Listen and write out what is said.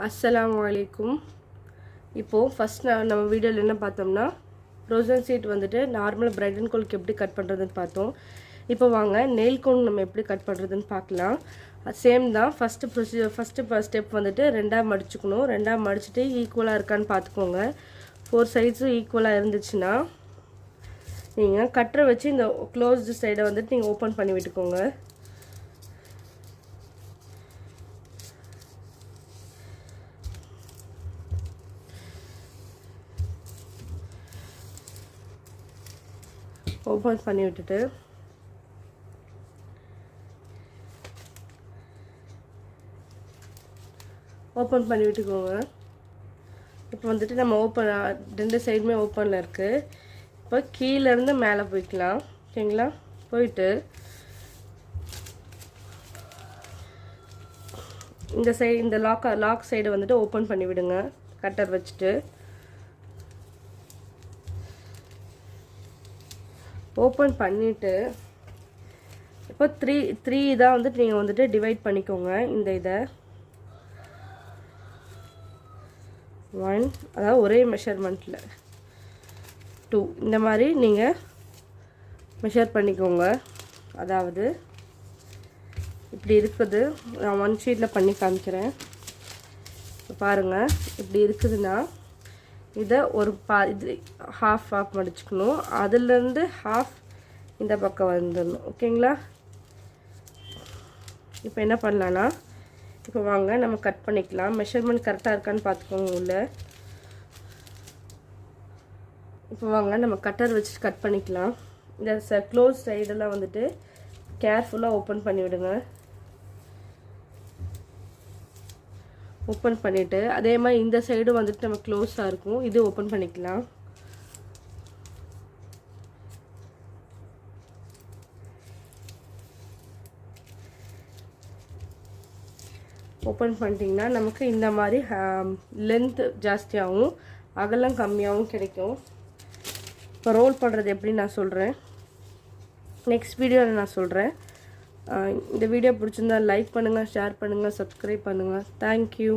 அஸ்ஸலாமு அலைக்கும். இப்போது ஃபஸ்ட் நம்ம வீடியோவில் என்ன பார்த்தோம்னா ரோசன் சீட் வந்துட்டு நார்மல் பிரைட் அண்ட் கோலுக்கு எப்படி கட் பண்ணுறதுன்னு பார்த்தோம். இப்போ வாங்க நெயில் கோன் நம்ம எப்படி கட் பண்ணுறதுன்னு பார்க்கலாம். சேம் தான். ஃபஸ்ட்டு ஸ்டெப் வந்துட்டு ரெண்டாக மடிச்சுக்கணும். ரெண்டாக மடிச்சுட்டு ஈக்குவலாக இருக்கான்னு பார்த்துக்கோங்க. 4 சைட்ஸும் ஈக்குவலாக இருந்துச்சுன்னா நீங்கள் கட்டரை வச்சு இந்த க்ளோஸ்டு சைடை வந்துட்டு நீங்கள் ஓப்பன் பண்ணி விட்டுக்கோங்க. ஓப்பன் பண்ணி விட்டுட்டு விட்டுக்கோங்க. இப்போ வந்துட்டு நம்ம ரெண்டு சைடுமே ஓப்பனில் இருக்குது. இப்போ கீழேருந்து மேலே போய்க்கலாம். ஓகேங்களா? போயிட்டு இந்த லாக் சைடை வந்துட்டு ஓப்பன் பண்ணி விடுங்க கட்டர் வச்சுட்டு. ஓப்பன் பண்ணிவிட்டு இப்போ த்ரீ இதாக வந்துட்டு நீங்கள் வந்துட்டு டிவைட் பண்ணிக்கோங்க. இந்த இதை 1, அதாவது ஒரே மெஷர்மெண்ட்டில் 2 இந்த மாதிரி நீங்கள் மெஷர் பண்ணிக்கோங்க. அதாவது இப்படி இருக்குது. நான் 1 ஷீட்டில் பண்ணி காமிக்கிறேன். பாருங்கள், இப்படி இருக்குதுன்னா இதை இது ஹாஃப் மடிச்சுக்கணும். அதுலேருந்து ஹாஃப் இந்த பக்கம் வந்துடணும். ஓகேங்களா? இப்போ என்ன பண்ணலான்னா, இப்போ வாங்க நம்ம கட் பண்ணிக்கலாம். மெஷர்மெண்ட் கரெக்டாக இருக்கான்னு பார்த்துக்கோங்க உள்ள. இப்போ வாங்க நம்ம கட்டர் வச்சு கட் பண்ணிக்கலாம். இந்த க்ளோஸ் சைடெல்லாம் வந்துட்டு கேர்ஃபுல்லாக ஓப்பன் பண்ணி விடுங்க. ஓப்பன் பண்ணிவிட்டு அதே மாதிரி இந்த சைடும் வந்துட்டு நம்ம க்ளோஸாக இருக்கும். இது ஓப்பன் பண்ணிக்கலாம். ஓப்பன் பண்ணிட்டிங்கன்னா நமக்கு இந்த மாதிரி லென்த் ஜாஸ்தியாகவும் அகலம் கம்மியாகவும் கிடைக்கும். இப்போ ரோல் பண்ணுறது எப்படி நான் சொல்கிறேன், நெக்ஸ்ட் வீடியோவில் நான் சொல்கிறேன். இந்த வீடியோ பிடிச்சிருந்தா லைக் பண்ணுங்கள், ஷேர் பண்ணுங்கள், சப்ஸ்கிரைப் பண்ணுங்கள். தேங்க்யூ.